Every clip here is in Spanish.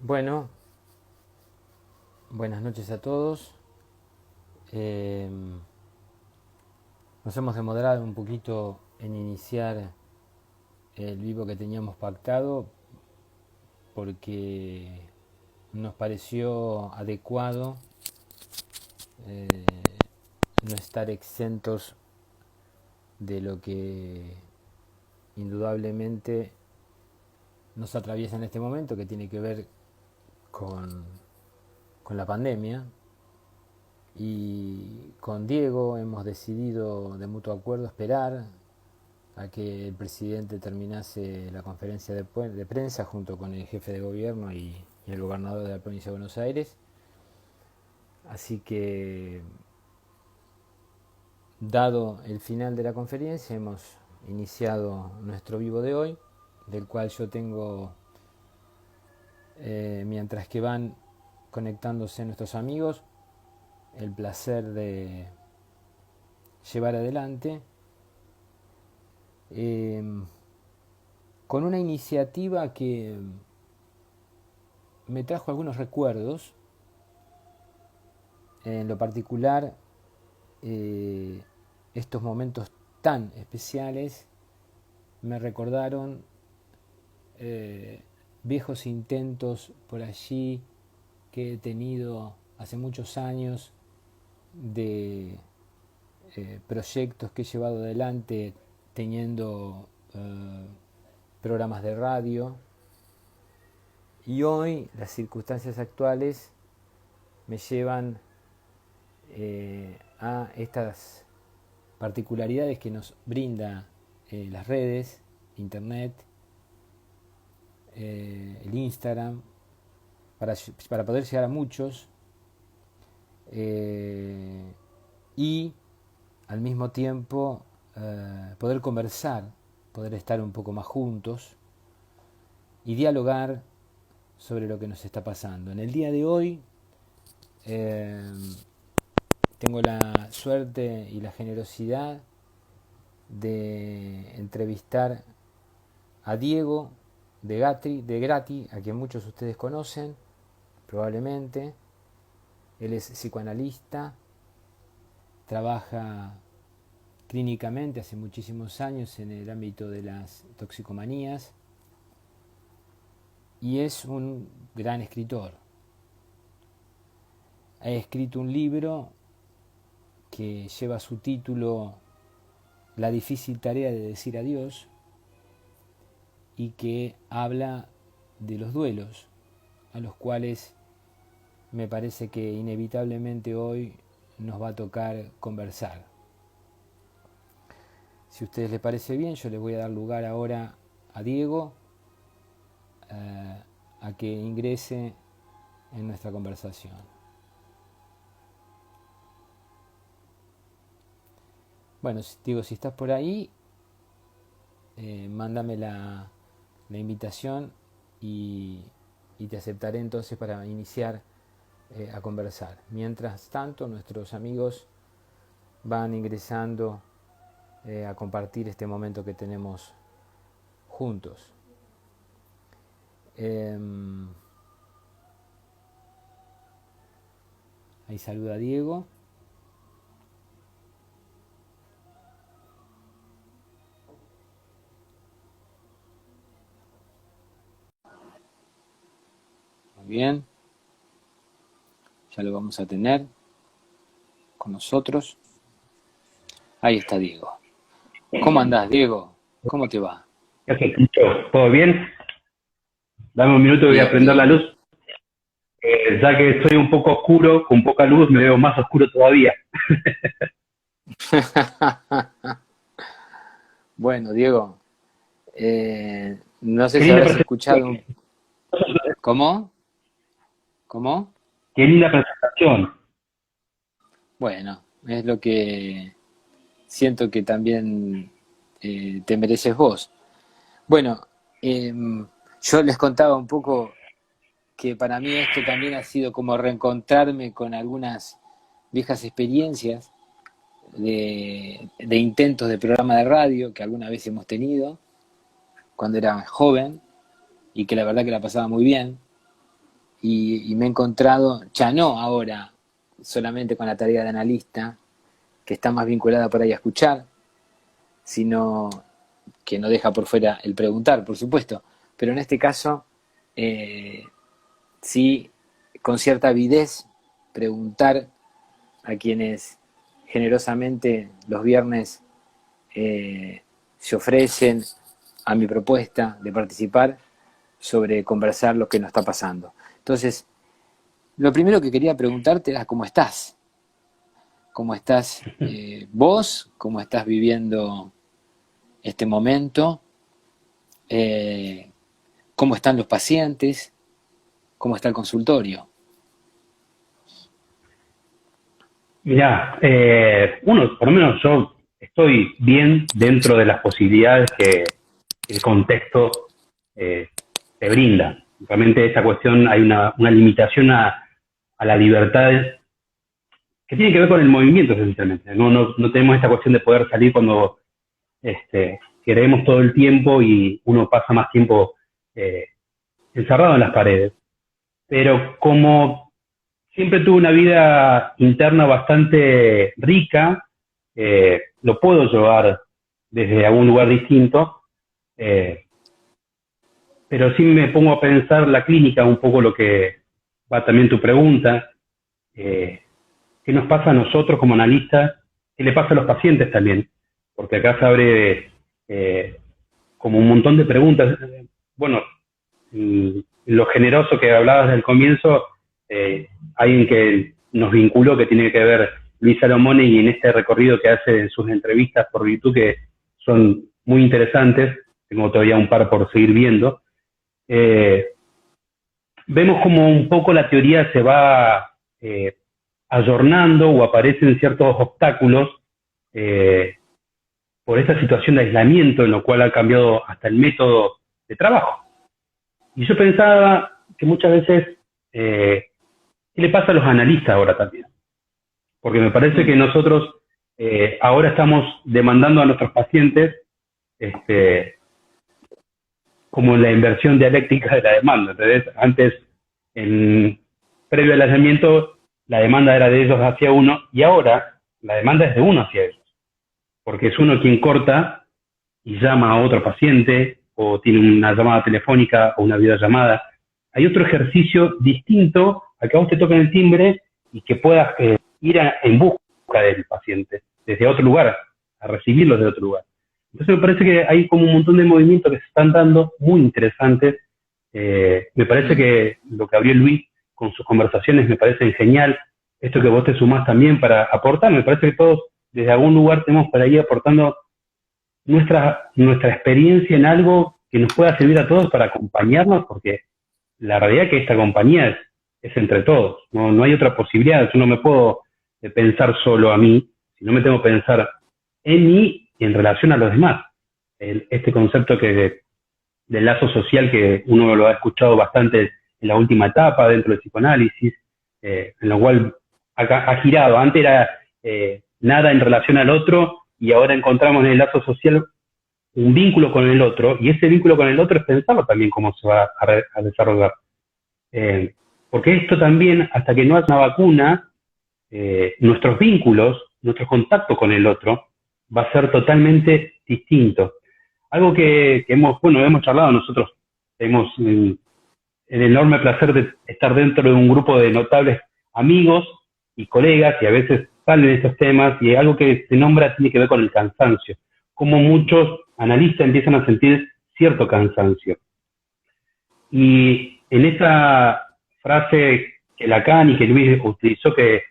Bueno, buenas noches a todos. Eh, Nos hemos demorado un poquito en iniciar el vivo que teníamos pactado porque nos pareció adecuado no estar exentos de lo que indudablemente nos atraviesa en este momento, que tiene que ver con, con la pandemia. Y con Diego hemos decidido de mutuo acuerdo esperar a que el presidente terminase la conferencia de prensa junto con el jefe de gobierno y el gobernador de la provincia de Buenos Aires. Así que, dado el final de la conferencia, hemos iniciado nuestro vivo de hoy, del cual yo tengo, mientras que van conectándose nuestros amigos, el placer de llevar adelante eh, con una iniciativa que me trajo algunos recuerdos. En lo particular, eh, estos momentos tan especiales me recordaron viejos intentos por allí que he tenido hace muchos años de proyectos que he llevado adelante teniendo programas de radio, y hoy las circunstancias actuales me llevan a estas particularidades que nos brinda las redes, internet, el Instagram, para poder llegar a muchos eh, y al mismo tiempo poder conversar, poder estar un poco más juntos y dialogar sobre lo que nos está pasando. En el día de hoy eh, tengo la suerte y la generosidad de entrevistar a Diego de Grati, a quien muchos de ustedes conocen, probablemente. Él es psicoanalista, trabaja clínicamente hace muchísimos años en el ámbito de las toxicomanías y es un gran escritor. Ha escrito un libro que lleva su título La difícil tarea de decir adiós y que habla de los duelos, a los cuales me parece que inevitablemente hoy nos va a tocar conversar. Si a ustedes les parece bien, yo les voy a dar lugar ahora a Diego a que ingrese en nuestra conversación. Bueno, Diego, si estás por ahí, mándame la invitación y, y te aceptaré entonces para iniciar a conversar. Mientras tanto, nuestros amigos van ingresando a compartir este momento que tenemos juntos. Eh, Ahí saluda a Diego. Muy bien, ya lo vamos a tener con nosotros. Ahí está Diego. ¿Cómo andás, Diego? ¿Cómo te va? ¿Qué haces, Tincho? ¿Todo bien? Dame un minuto y voy a Bien, prender la bien, luz. bien. Ya que estoy un poco oscuro, con poca luz, me veo más oscuro todavía. Bueno, Diego, no sé Qué si linda habrás escuchado presentación. ¿Cómo? ¿Cómo? Qué linda presentación. Bueno, es lo que siento que también te mereces vos. Bueno, yo les contaba un poco que para mí esto también ha sido como reencontrarme con algunas viejas experiencias de intentos de programa de radio que alguna vez hemos tenido cuando era joven y que la verdad que la pasaba muy bien. y me he encontrado, ya no ahora solamente con la tarea de analista, que está más vinculada por ahí a escuchar, sino que no deja por fuera el preguntar, por supuesto, pero en este caso sí, con cierta avidez, preguntar a quienes generosamente los viernes se ofrecen a mi propuesta de participar sobre conversar lo que nos está pasando. Entonces, lo primero que quería preguntarte era cómo estás. ¿Cómo estás vos? ¿Cómo estás viviendo este momento? ¿Cómo están los pacientes? ¿Cómo está el consultorio? Mirá, por lo menos yo estoy bien dentro de las posibilidades que el contexto te brinda. Realmente esta cuestión hay una limitación a la libertad que tiene que ver con el movimiento esencialmente. No tenemos esta cuestión de poder salir cuando queremos todo el tiempo y uno pasa más tiempo encerrado en las paredes. Pero como siempre tuve una vida interna bastante rica, lo puedo llevar desde algún lugar distinto, pero sí me pongo a pensar la clínica, un poco lo que va también tu pregunta, qué nos pasa a nosotros como analistas, qué le pasa a los pacientes también, porque acá se abre como un montón de preguntas. Bueno, lo generoso que hablabas del comienzo, alguien que nos vinculó, que tiene que ver Luis Salomone, y en este recorrido que hace en sus entrevistas por YouTube, que son muy interesantes, tengo todavía un par por seguir viendo, vemos como un poco la teoría se va ayornando o aparecen ciertos obstáculos por esta situación de aislamiento, en lo cual ha cambiado hasta el método de trabajo. Y yo pensaba que muchas veces, ¿qué le pasa a los analistas ahora también? Porque me parece que nosotros ahora estamos demandando a nuestros pacientes como la inversión dialéctica de la demanda. Entonces, antes, previo al aislamiento, la demanda era de ellos hacia uno, y ahora la demanda es de uno hacia ellos. Porque es uno quien corta y llama a otro paciente, o tiene una llamada telefónica o una videollamada. Hay otro ejercicio distinto a que a vos te toquen el timbre y que puedas ir en busca del paciente, desde otro lugar, a recibirlo desde otro lugar. Entonces me parece que hay como un montón de movimientos que se están dando muy interesantes. Me parece que lo que abrió Luis con sus conversaciones me parece genial. Esto que vos te sumás también para aportar, me parece que todos desde algún lugar tenemos por ahí aportando nuestra experiencia en algo que nos pueda servir a todos para acompañarnos, porque la realidad es que esta compañía es entre todos, no hay otra posibilidad. Yo no me puedo pensar solo a mí, sino me tengo que pensar en mí y en relación a los demás. Este concepto del lazo social, que uno lo ha escuchado bastante en la última etapa dentro del psicoanálisis, en lo cual ha girado. Antes era nada en relación al otro, y ahora encontramos en el lazo social un vínculo con el otro, y ese vínculo con el otro es pensarlo también cómo se va a desarrollar. Porque esto también, hasta que no haya una vacuna, nuestros vínculos, nuestro contacto con el otro, va a ser totalmente distinto. Algo que hemos charlado nosotros, tenemos el enorme placer de estar dentro de un grupo de notables amigos y colegas, y a veces salen estos temas, y algo que se nombra tiene que ver con el cansancio, como muchos analistas empiezan a sentir cierto cansancio. Y en esa frase que Lacan y que Luis utilizó, que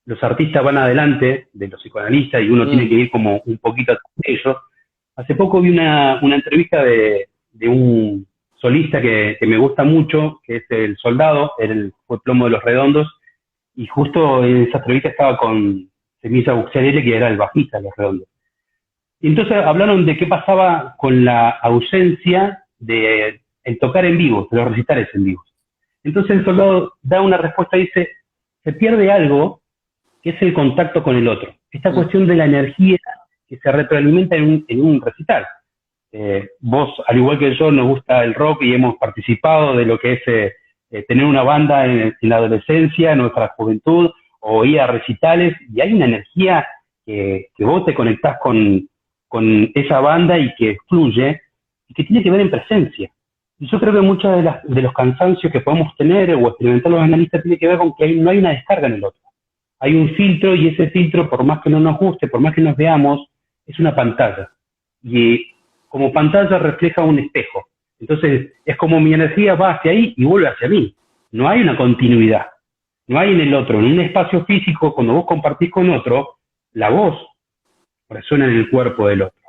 los artistas van adelante de los psicoanalistas y uno tiene que ir como un poquito atrás de ellos. Hace poco vi una entrevista de un solista que me gusta mucho, que es El Soldado, fue Plomo de los Redondos, y justo en esa entrevista estaba con Semilla Bucciarelli, que era el bajista de Los Redondos. Y entonces hablaron de qué pasaba con la ausencia de el tocar en vivo, de los recitales en vivo. Entonces El Soldado da una respuesta y dice, se pierde algo que es el contacto con el otro. Esta cuestión de la energía que se retroalimenta en un recital. Vos, al igual que yo, nos gusta el rock y hemos participado de lo que es tener una banda en la adolescencia, en nuestra juventud, o ir a recitales, y hay una energía que vos te conectás con esa banda y que fluye, y que tiene que ver en presencia. Y yo creo que muchos de los cansancios que podemos tener o experimentar los analistas tiene que ver con que no hay una descarga en el otro. Hay un filtro, y ese filtro, por más que no nos guste, por más que nos veamos, es una pantalla. Y como pantalla refleja un espejo. Entonces, es como mi energía va hacia ahí y vuelve hacia mí. No hay una continuidad. No hay en el otro. En un espacio físico, cuando vos compartís con otro, la voz resuena en el cuerpo del otro.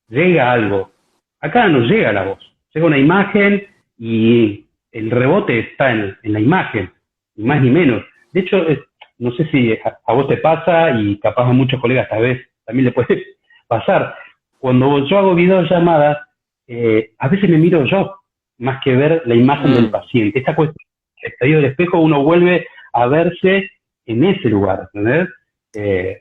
Llega algo. Acá no llega la voz. Llega una imagen y el rebote está en la imagen, ni más ni menos. De hecho, no sé si a vos te pasa, y capaz a muchos colegas tal vez también le puede pasar. Cuando yo hago videollamadas, a veces me miro yo, más que ver la imagen del paciente. Esta cuestión del estadio del espejo, uno vuelve a verse en ese lugar, ¿entendés?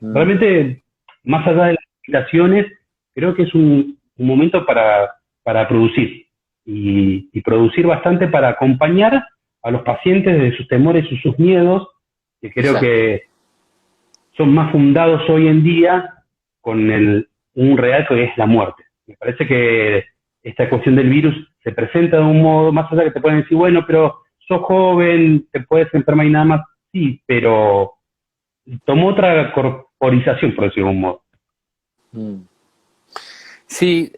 Realmente, más allá de las limitaciones, creo que es un momento para producir, y producir bastante para acompañar a los pacientes de sus temores y sus miedos, que creo Exacto. que son más fundados hoy en día con un real que es la muerte. Me parece que esta cuestión del virus se presenta de un modo, más allá que te pueden decir, bueno, pero sos joven, te puedes enfermar y nada más. Sí, pero tomó otra corporización, por decirlo de un modo. Sí,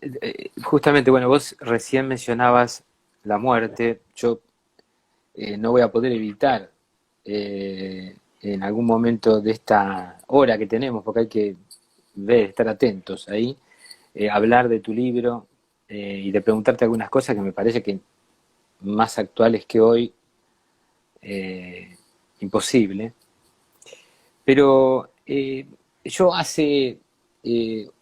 justamente, bueno, vos recién mencionabas la muerte. Yo no voy a poder evitar en algún momento de esta hora que tenemos, porque hay que estar atentos ahí, hablar de tu libro y de preguntarte algunas cosas que me parece que más actuales que hoy, imposible. Pero yo hace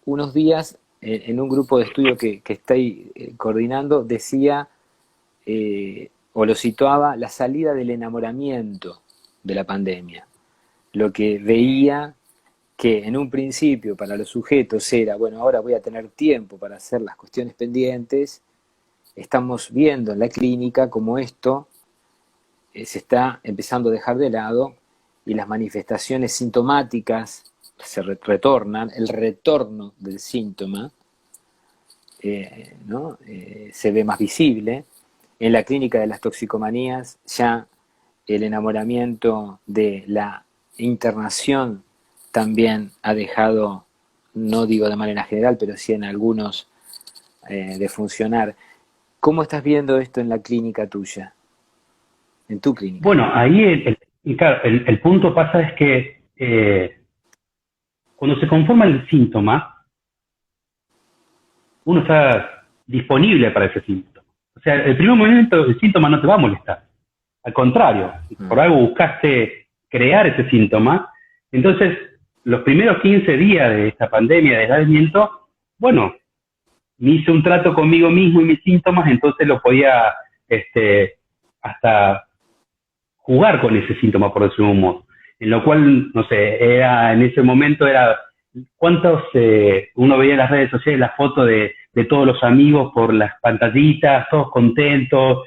unos días, en un grupo de estudio que estoy coordinando, decía, o lo situaba, la salida del enamoramiento de la pandemia. Lo que veía que en un principio para los sujetos era, bueno, ahora voy a tener tiempo para hacer las cuestiones pendientes. Estamos viendo en la clínica cómo esto se está empezando a dejar de lado, y las manifestaciones sintomáticas se retornan, el retorno del síntoma ¿no? Se ve más visible. En la clínica de las toxicomanías ya el enamoramiento de la internación también ha dejado, no digo de manera general, pero sí en algunos, de funcionar. ¿Cómo estás viendo esto en la clínica tuya? En tu clínica. Bueno, ahí claro, el punto pasa es que cuando se conforma el síntoma, uno está disponible para ese síntoma. O sea, el primer momento el síntoma no te va a molestar. Al contrario, por algo buscaste crear ese síntoma. Entonces, los primeros 15 días de esta pandemia de aislamiento, bueno, me hice un trato conmigo mismo y mis síntomas, entonces lo podía hasta jugar con ese síntoma, por decirlo de un modo. En lo cual, no sé, en ese momento ¿cuántos, uno veía en las redes sociales la foto de todos los amigos por las pantallitas, todos contentos?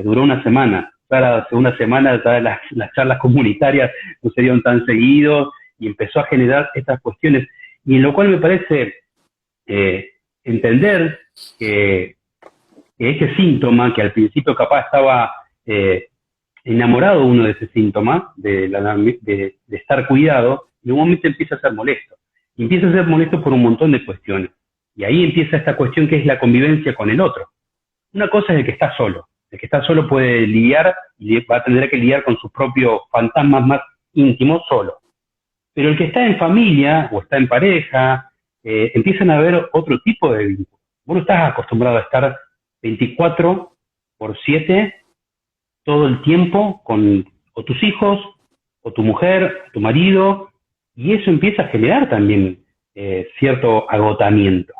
Duró una semana. La segunda semana ya las charlas comunitarias no se dieron tan seguidos, y empezó a generar estas cuestiones. Y en lo cual me parece entender que ese síntoma, que al principio capaz estaba enamorado uno de ese síntoma, de estar cuidado, en un momento empieza a ser molesto. Y empieza a ser molesto por un montón de cuestiones. Y ahí empieza esta cuestión que es la convivencia con el otro. Una cosa es el que está solo. El que está solo puede lidiar y va a tener que lidiar con sus propios fantasmas más íntimos solo. Pero el que está en familia o está en pareja, empiezan a haber otro tipo de vínculos. Vos no estás acostumbrado a estar 24/7 todo el tiempo con o tus hijos, o tu mujer, tu marido, y eso empieza a generar también cierto agotamiento.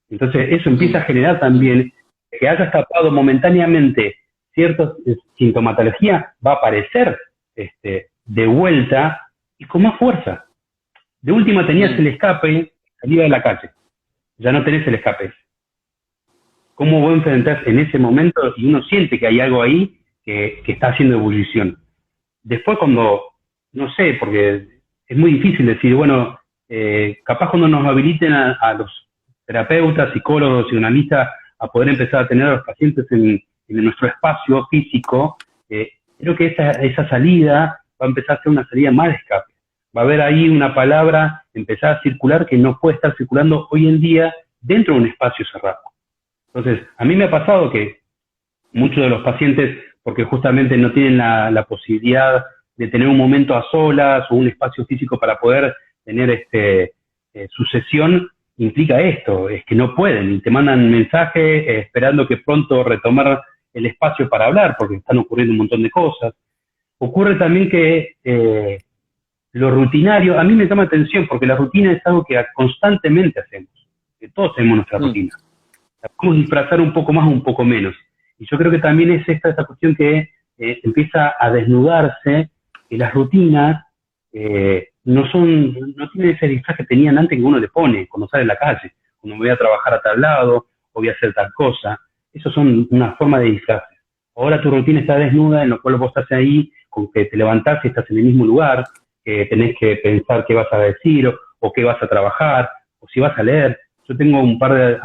Entonces eso empieza a generar también que hayas tapado momentáneamente cierta sintomatología, va a aparecer de vuelta y con más fuerza. De última tenías el escape, salida de la calle, ya no tenés el escape. ¿Cómo vos enfrentás en ese momento y uno siente que hay algo ahí que está haciendo ebullición. Después cuando, no sé, porque es muy difícil decir, bueno, capaz cuando nos habiliten a los terapeutas, psicólogos, psicoanalistas a poder empezar a tener a los pacientes en nuestro espacio físico, creo que esa salida va a empezar a ser una salida más de escape. Va a haber ahí una palabra empezar a circular que no puede estar circulando hoy en día dentro de un espacio cerrado. Entonces, a mí me ha pasado que muchos de los pacientes, porque justamente no tienen la posibilidad de tener un momento a solas o un espacio físico para poder tener su sesión, implica esto, es que no pueden y te mandan mensajes esperando que pronto retomar el espacio para hablar, porque están ocurriendo un montón de cosas. Ocurre también que lo rutinario, a mí me llama atención, porque la rutina es algo que constantemente hacemos, que todos tenemos nuestra rutina. La podemos disfrazar un poco más o un poco menos. Y yo creo que también es esta cuestión que empieza a desnudarse, que las rutinas no tienen ese disfraz que tenían antes que uno le pone cuando sale a la calle, cuando me voy a trabajar a tal lado, o voy a hacer tal cosa. Eso son una forma de disfraces. Ahora tu rutina está desnuda, en lo cual vos estás ahí, con que te levantás y estás en el mismo lugar, que tenés que pensar qué vas a decir, o qué vas a trabajar, o si vas a leer. Yo tengo un par de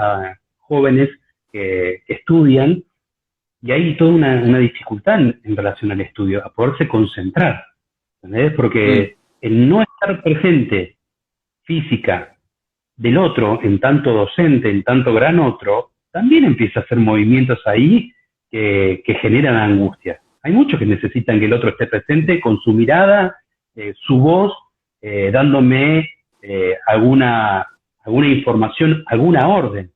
jóvenes que estudian, y hay toda una dificultad en relación al estudio, a poderse concentrar, ¿entendés? Porque el no estar presente física del otro, en tanto docente, en tanto gran otro, también empieza a hacer movimientos ahí que generan angustia. Hay muchos que necesitan que el otro esté presente con su mirada, su voz, dándome alguna información, alguna orden.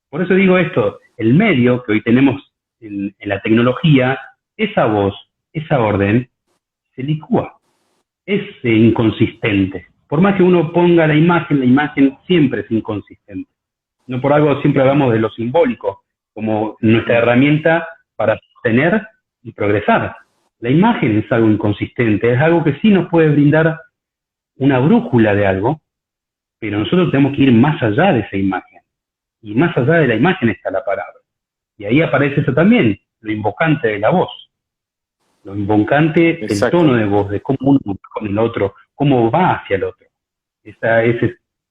Por eso digo esto, el medio que hoy tenemos en la tecnología, esa voz, esa orden, se licúa, es inconsistente. Por más que uno ponga la imagen siempre es inconsistente. No por algo siempre hablamos de lo simbólico, como nuestra herramienta para sostener y progresar. La imagen es algo inconsistente, es algo que sí nos puede brindar una brújula de algo, pero nosotros tenemos que ir más allá de esa imagen. Y más allá de la imagen está la palabra. Y ahí aparece eso también, lo invocante de la voz. Lo invocante del tono de voz, de cómo uno va con el otro, cómo va hacia el otro.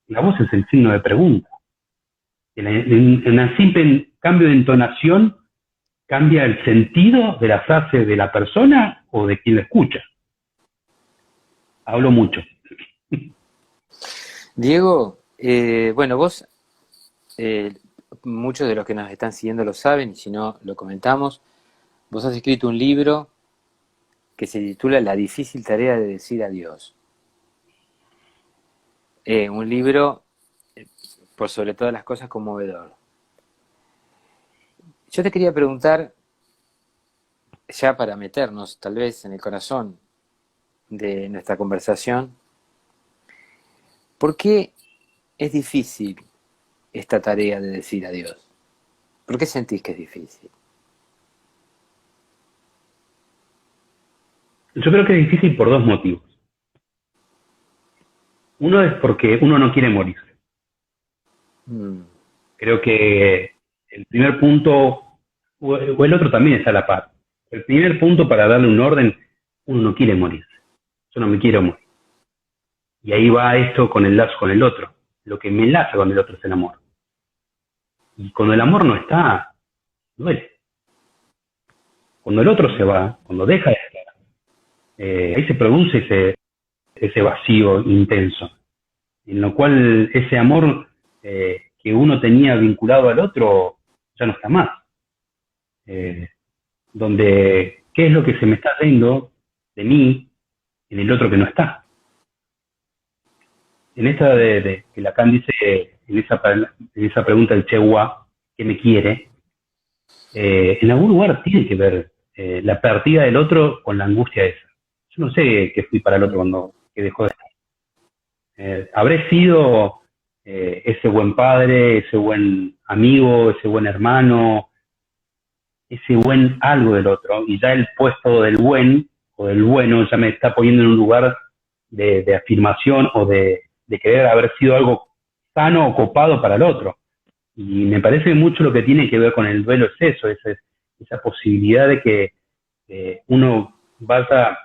La voz es el signo de pregunta. En un simple cambio de entonación cambia el sentido de la frase de la persona o de quien la escucha. Hablo mucho. Diego, bueno, vos, muchos de los que nos están siguiendo lo saben, y si no, lo comentamos. Vos has escrito un libro que se titula La difícil tarea de decir adiós. Un libro, por sobre todas las cosas, conmovedor. Yo te quería preguntar, ya para meternos tal vez en el corazón de nuestra conversación, ¿por qué es difícil esta tarea de decir adiós? ¿Por qué sentís que es difícil? Yo creo que es difícil por dos motivos. Uno es porque uno no quiere morir. Creo que el primer punto, o el otro también está a la par. El primer punto, para darle un orden, uno no quiere morirse. Yo no me quiero morir. Y ahí va esto con el lazo con el otro. Lo que me enlaza con el otro es el amor. Y cuando el amor no está, duele. Cuando el otro se va, cuando deja de estar, ahí se produce ese vacío intenso, en lo cual ese amor que uno tenía vinculado al otro ya no está más. Donde, ¿qué es lo que se me está yendo de mí en el otro que no está? En esta que Lacan dice, en esa pregunta del Chewa, ¿qué me quiere? En algún lugar tiene que ver la partida del otro con la angustia esa. Yo no sé qué fui para el otro cuando que dejó de estar. Habré sido ese buen padre, ese buen amigo, ese buen hermano, ese buen algo del otro, y ya el puesto del buen o del bueno ya me está poniendo en un lugar de afirmación o de querer haber sido algo sano o copado para el otro. Y me parece mucho lo que tiene que ver con el duelo es eso, esa posibilidad de que uno vaya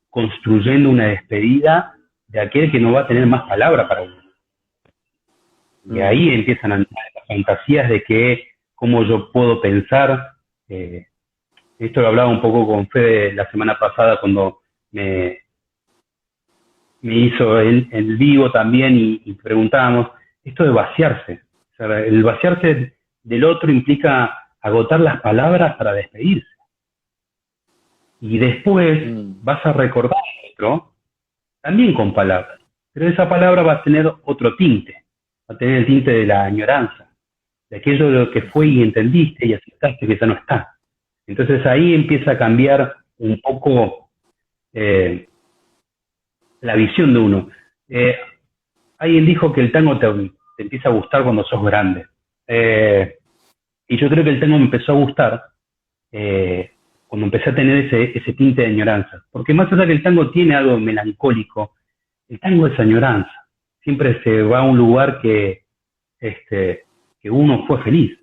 construyendo una despedida de aquel que no va a tener más palabra para uno. Y ahí empiezan a entrar las fantasías de que cómo yo puedo pensar. Esto lo hablaba un poco con Fede la semana pasada cuando me hizo el vivo también y preguntábamos, esto de vaciarse. O sea, el vaciarse del otro implica agotar las palabras para despedirse. Y después vas a recordar al otro también con palabras. Pero esa palabra va a tener otro tinte. Va a tener el tinte de la añoranza, de aquello de lo que fue y entendiste y aceptaste que ya no está. Entonces ahí empieza a cambiar un poco la visión de uno. Alguien dijo que el tango te empieza a gustar cuando sos grande. Y yo creo que el tango me empezó a gustar cuando empecé a tener ese tinte de añoranza. Porque más allá que el tango tiene algo melancólico, el tango es añoranza. Siempre se va a un lugar que uno fue feliz.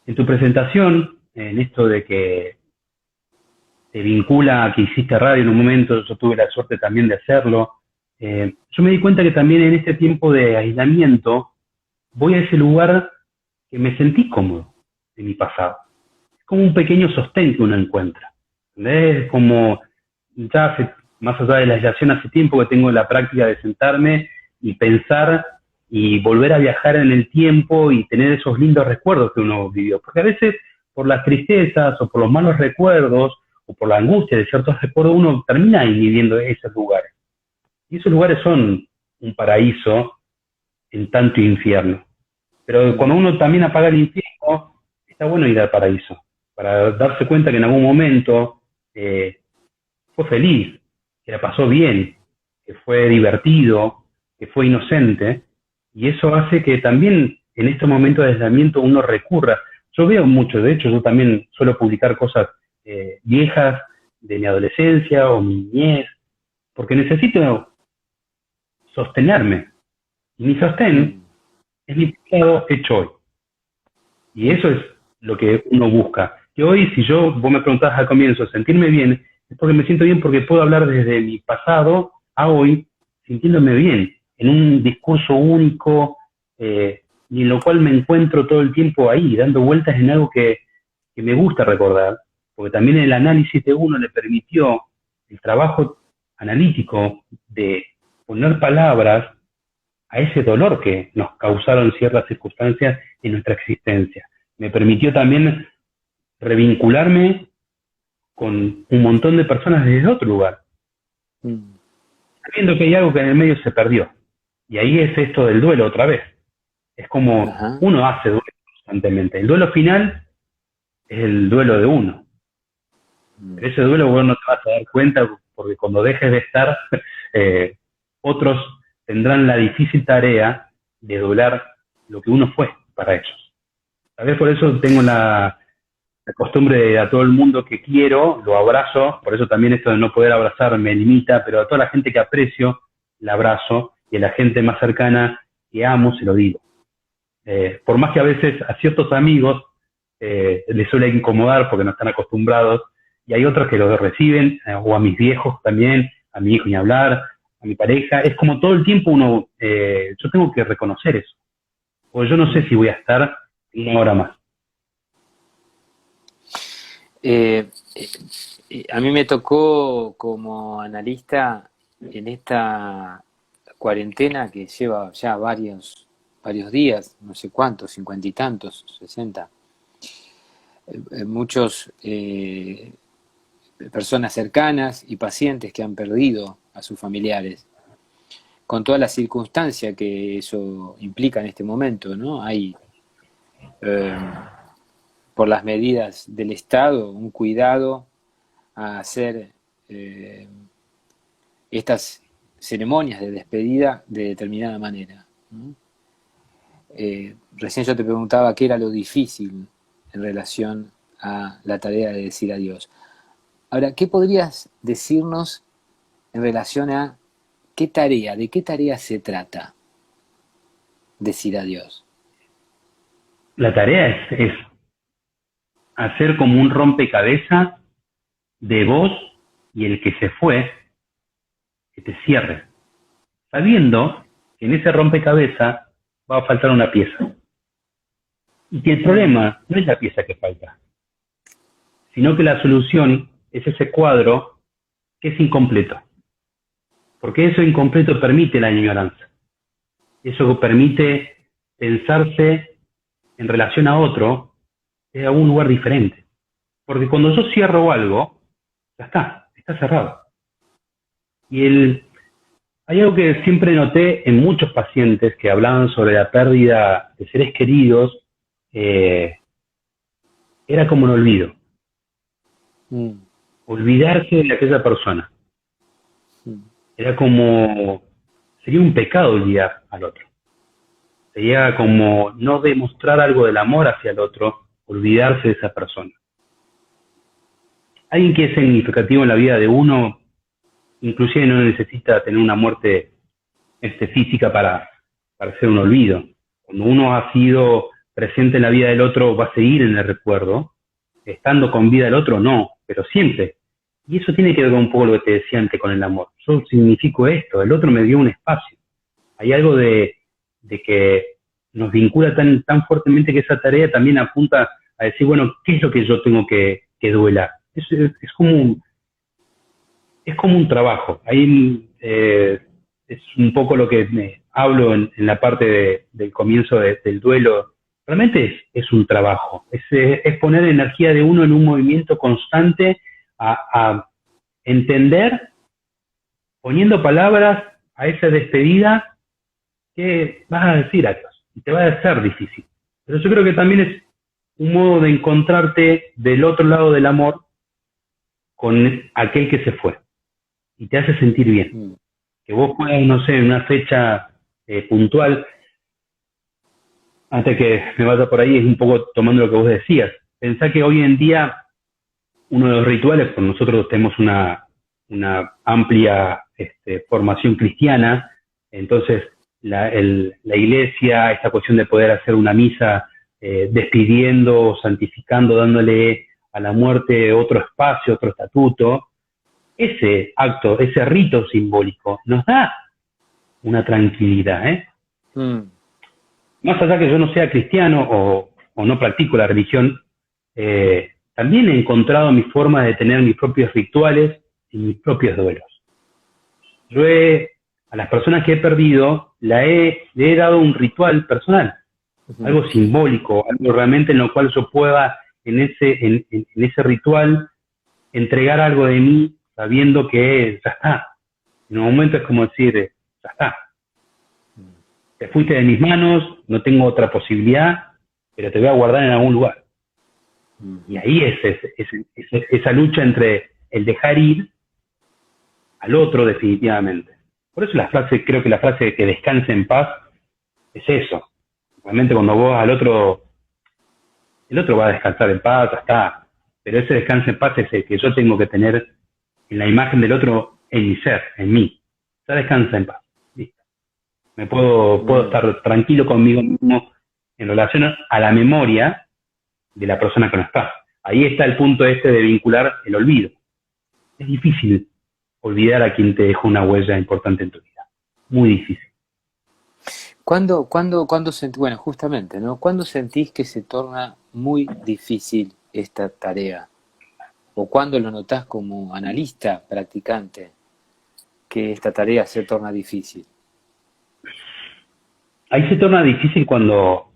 En tu presentación, en esto de que te vincula a que hiciste radio en un momento, yo tuve la suerte también de hacerlo, yo me di cuenta que también en este tiempo de aislamiento voy a ese lugar que me sentí cómodo de mi pasado. Es como un pequeño sostén que uno encuentra. ¿Entendés? Es como, ya más allá de la aislación, hace tiempo que tengo la práctica de sentarme y pensar y volver a viajar en el tiempo y tener esos lindos recuerdos que uno vivió. Porque a veces, por las tristezas o por los malos recuerdos o por la angustia de ciertos recuerdos, uno termina viviendo esos lugares. Y esos lugares son un paraíso en tanto infierno. Pero cuando uno también apaga el infierno, está bueno ir al paraíso, para darse cuenta que en algún momento fue feliz, que la pasó bien, que fue divertido, que fue inocente, y eso hace que también en estos momentos de aislamiento uno recurra. Yo veo mucho, de hecho yo también suelo publicar cosas viejas de mi adolescencia o mi niñez, porque necesito sostenerme. Y mi sostén es mi pasado hecho hoy. Y eso es lo que uno busca. Que hoy, si vos me preguntabas al comienzo, sentirme bien, es porque me siento bien porque puedo hablar desde mi pasado a hoy, sintiéndome bien, en un discurso único, y en lo cual me encuentro todo el tiempo ahí, dando vueltas en algo que me gusta recordar, porque también el análisis de uno le permitió el trabajo analítico de poner palabras a ese dolor que nos causaron ciertas circunstancias en nuestra existencia. Me permitió también revincularme con un montón de personas desde otro lugar, sabiendo que hay algo que en el medio se perdió. Y ahí es esto del duelo otra vez. Es como uno hace duelo constantemente. El duelo final es el duelo de uno. Pero ese duelo vos no te vas a dar cuenta porque cuando dejes de estar, otros tendrán la difícil tarea de doblar lo que uno fue para ellos. Tal vez por eso tengo la costumbre de a todo el mundo que quiero, lo abrazo, por eso también esto de no poder abrazar me limita, pero a toda la gente que aprecio, la abrazo, y a la gente más cercana que amo, se lo digo. Por más que a veces a ciertos amigos les suele incomodar porque no están acostumbrados, y hay otros que lo reciben, o a mis viejos también, a mi hijo ni hablar, a mi pareja, es como todo el tiempo yo tengo que reconocer eso, o yo no sé si voy a estar una hora más. A mí me tocó como analista en esta cuarentena que lleva ya varios días, no sé cuántos, 50 y tantos, 60. Muchos personas cercanas y pacientes que han perdido a sus familiares, con toda la circunstancia que eso implica en este momento, ¿no? Hay, por las medidas del Estado, un cuidado a hacer estas ceremonias de despedida de determinada manera, ¿no? Recién yo te preguntaba qué era lo difícil en relación a la tarea de decir adiós. Ahora, ¿qué podrías decirnos en relación a de qué tarea se trata decir adiós? La tarea es hacer como un rompecabezas de vos y el que se fue, que te cierre, sabiendo que en ese rompecabezas va a faltar una pieza. Y que el problema no es la pieza que falta, sino que la solución es ese cuadro que es incompleto. Porque eso incompleto permite la añoranza. Eso permite pensarse en relación a otro desde algún lugar diferente. Porque cuando yo cierro algo, ya está cerrado. Y hay algo que siempre noté en muchos pacientes que hablaban sobre la pérdida de seres queridos, era como un olvido. Olvidarse de aquella persona. Era como, sería un pecado olvidar al otro. Sería como no demostrar algo del amor hacia el otro, olvidarse de esa persona. Alguien que es significativo en la vida de uno, inclusive no necesita tener una muerte física para hacer un olvido. Cuando uno ha sido presente en la vida del otro, va a seguir en el recuerdo. Estando con vida del otro, no, pero siempre. Y eso tiene que ver con un poco lo que te decía antes con el amor. Yo significo esto, el otro me dio un espacio. Hay algo de que nos vincula tan fuertemente que esa tarea también apunta a decir, bueno, ¿qué es lo que yo tengo que duelar? Es como un trabajo. Ahí es un poco lo que me hablo en la parte del comienzo del duelo. Realmente es un trabajo. Es poner energía de uno en un movimiento constante a entender, poniendo palabras a esa despedida que vas a decir a Dios. Y te va a ser difícil. Pero yo creo que también es un modo de encontrarte del otro lado del amor con aquel que se fue. Y te hace sentir bien. Que vos puedas, no sé, en una fecha puntual, antes que me vaya por ahí, es un poco tomando lo que vos decías. Pensá que hoy en día uno de los rituales, pues nosotros tenemos una amplia formación cristiana, entonces la iglesia, esta cuestión de poder hacer una misa despidiendo, santificando, dándole a la muerte otro espacio, otro estatuto, ese acto, ese rito simbólico nos da una tranquilidad. Más allá que yo no sea cristiano o no practico la religión, también he encontrado mi forma de tener mis propios rituales y mis propios duelos. Yo a las personas que he perdido, le he dado un ritual personal, algo simbólico, algo realmente en lo cual yo pueda en ese ritual entregar algo de mí sabiendo que ya está. En un momento es como decir, ya está. Te fuiste de mis manos, no tengo otra posibilidad, pero te voy a guardar en algún lugar. Y ahí es esa lucha entre el dejar ir al otro definitivamente. Por eso creo que la frase que descanse en paz es eso. Realmente cuando vos al otro, el otro va a descansar en paz, ya está. Pero ese descanso en paz es el que yo tengo que tener en la imagen del otro en mi ser, en mí. Ya descansa en paz. Listo. Me puedo estar tranquilo conmigo mismo en relación a la memoria de la persona que no está. Ahí está el punto de vincular el olvido. Es difícil olvidar a quien te dejó una huella importante en tu vida. Muy difícil. Bueno, justamente, ¿no? ¿Cuándo sentís que se torna muy difícil esta tarea? ¿O cuándo lo notás como analista, practicante, que esta tarea se torna difícil? Ahí se torna difícil cuando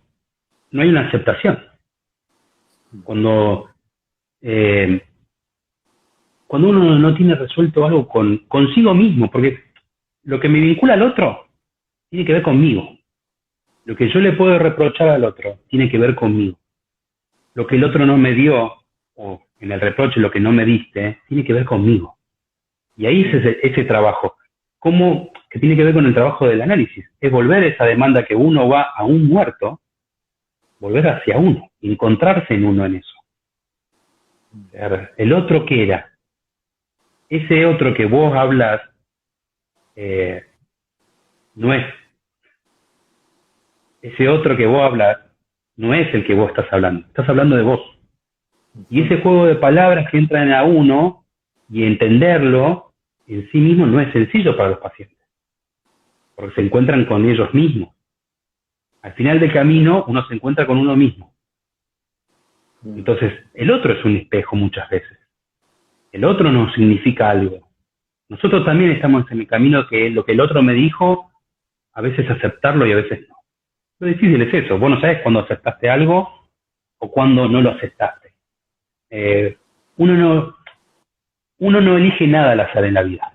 no hay una aceptación. Cuando uno no tiene resuelto algo consigo mismo, porque lo que me vincula al otro tiene que ver conmigo. Lo que yo le puedo reprochar al otro tiene que ver conmigo. Lo que el otro no me dio, o en el reproche lo que no me diste, tiene que ver conmigo. Y ahí es ese trabajo. Que tiene que ver con el trabajo del análisis. Es volver esa demanda que uno va a un muerto, volver hacia uno, encontrarse en uno en eso. El otro que era, ese otro que vos hablas, no es. Ese otro que vos hablas no es el que vos estás hablando de vos. Y ese juego de palabras que entran a uno Y entenderlo en sí mismo no es sencillo para los pacientes, porque se encuentran con ellos mismos. Al final del camino uno se encuentra con uno mismo. Entonces, el otro es un espejo muchas veces. El otro nos significa algo. Nosotros también estamos en el camino que lo que el otro me dijo, a veces aceptarlo y a veces no. Lo difícil es eso. Vos no sabés cuándo aceptaste algo o cuándo no lo aceptaste. Uno no elige nada al azar en la vida.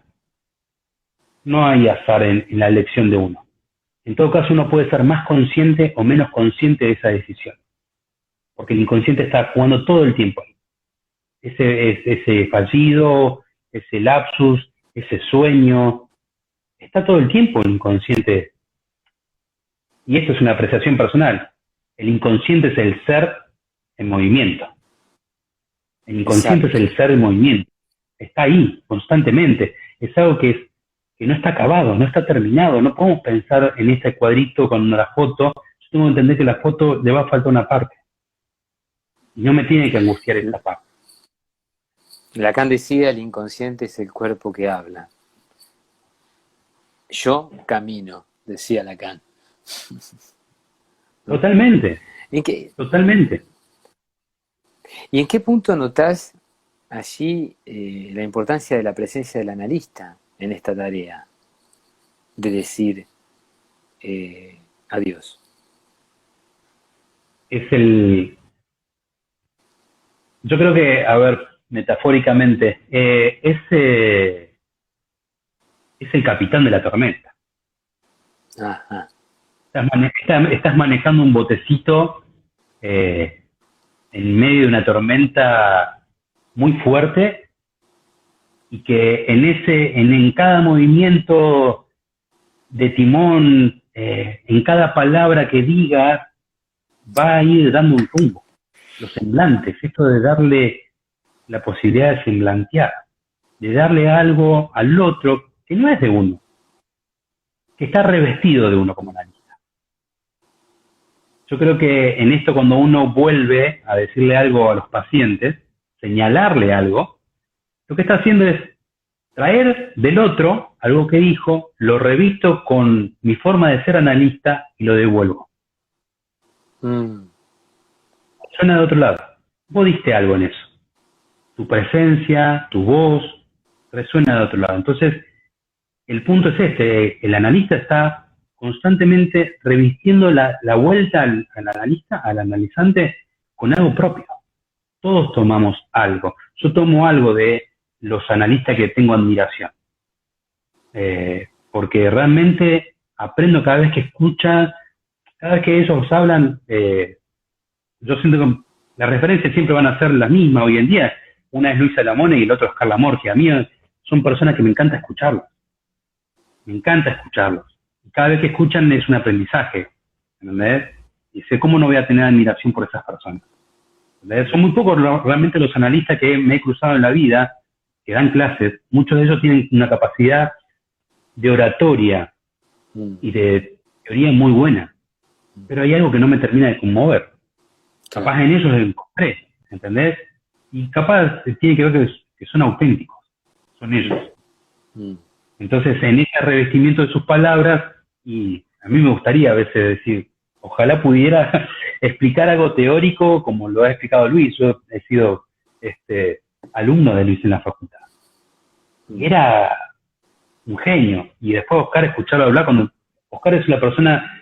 No hay azar en la elección de uno. En todo caso, uno puede ser más consciente o menos consciente de esa decisión. Porque el inconsciente está jugando todo el tiempo ahí. Ese fallido, ese lapsus, ese sueño, está todo el tiempo el inconsciente. Y esto es una apreciación personal. El inconsciente es el ser en movimiento. El inconsciente es el ser en movimiento. Está ahí, constantemente. Es algo que no está acabado, no está terminado. No podemos pensar en este cuadrito con la foto. Yo tengo que entender que la foto le va a faltar una parte. Y no me tiene que angustiar esa parte. Lacan decía, el inconsciente es el cuerpo que habla. Yo camino, decía Lacan. Totalmente. Totalmente. ¿Y en qué punto notás allí la importancia de la presencia del analista en esta tarea de decir adiós? Yo creo que, a ver, metafóricamente, es el capitán de la tormenta. Ajá. Estás manejando un botecito en medio de una tormenta muy fuerte y que en cada movimiento de timón, en cada palabra que digas, va a ir dando un rumbo. Los semblantes, esto de darle la posibilidad de semblantear, de darle algo al otro que no es de uno, que está revestido de uno como analista. Yo creo que en esto, cuando uno vuelve a decirle algo a los pacientes, señalarle algo, lo que está haciendo es traer del otro algo que dijo, lo revisto con mi forma de ser analista y lo devuelvo. Suena de otro lado. Vos diste algo en eso. Tu presencia, tu voz, resuena de otro lado. Entonces, el punto es este, el analista está constantemente revistiendo la vuelta al analista, al analizante, con algo propio. Todos tomamos algo. Yo tomo algo de los analistas que tengo admiración. Porque realmente aprendo cada vez que escuchan, cada vez que ellos hablan, yo siento que las referencias siempre van a ser las mismas hoy en día. Una es Luisa Lamone y el otro es Carla Morgi. A mí son personas que me encanta escucharlos. Me encanta escucharlos. Cada vez que escuchan es un aprendizaje, ¿entendés? Y sé cómo no voy a tener admiración por esas personas. ¿Entendés? Son muy pocos realmente los analistas que me he cruzado en la vida, que dan clases. Muchos de ellos tienen una capacidad de oratoria y de teoría muy buena. Pero hay algo que no me termina de conmover. Capaz en ellos lo encontré, ¿entendés? Y capaz tiene que ver que son auténticos. Son ellos. Entonces, en ese revestimiento de sus palabras, y a mí me gustaría a veces decir, ojalá pudiera explicar algo teórico como lo ha explicado Luis. Yo he sido alumno de Luis en la facultad. Y era un genio. Y después Oscar, escucharlo hablar, cuando Oscar es la persona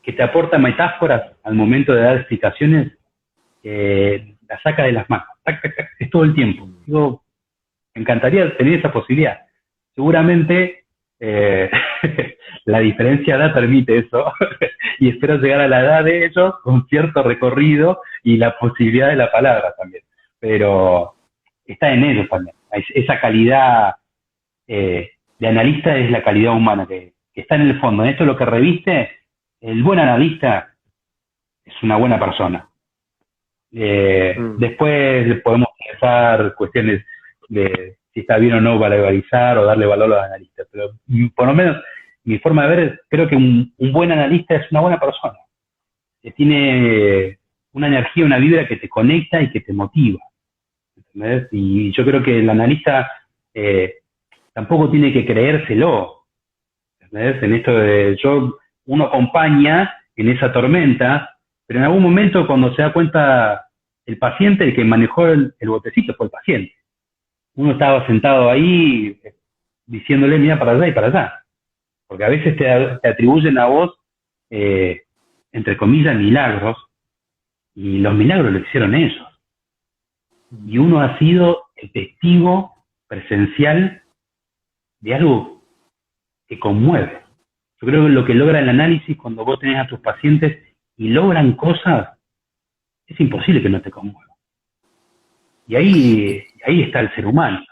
que te aporta metáforas al momento de dar explicaciones, la saca de las manos. Tac, tac, tac, es todo el tiempo. Digo, me encantaría tener esa posibilidad. Seguramente la diferencia de edad permite eso y espero llegar a la edad de ellos con cierto recorrido y la posibilidad de la palabra también, pero está en ellos también. Esa calidad de analista es la calidad humana que está en el fondo. En esto lo que reviste, el buen analista es una buena persona. Después podemos pensar cuestiones de si está bien o no valorizar o darle valor a los analistas, pero por lo menos mi forma de ver es, creo que un buen analista es una buena persona, que tiene una energía, una vibra que te conecta y que te motiva. ¿entendés? Y yo creo que el analista tampoco tiene que creérselo, ¿entendés? En esto de uno acompaña en esa tormenta, pero en algún momento cuando se da cuenta el paciente, el que manejó el botecito fue el paciente. Uno estaba sentado ahí diciéndole mira para allá y para allá, porque a veces te atribuyen a vos, entre comillas, milagros, y los milagros lo hicieron ellos. Y uno ha sido el testigo presencial de algo que conmueve. Yo creo que lo que logra el análisis cuando vos tenés a tus pacientes y logran cosas, es imposible que no te conmueva. Y ahí está el ser humano.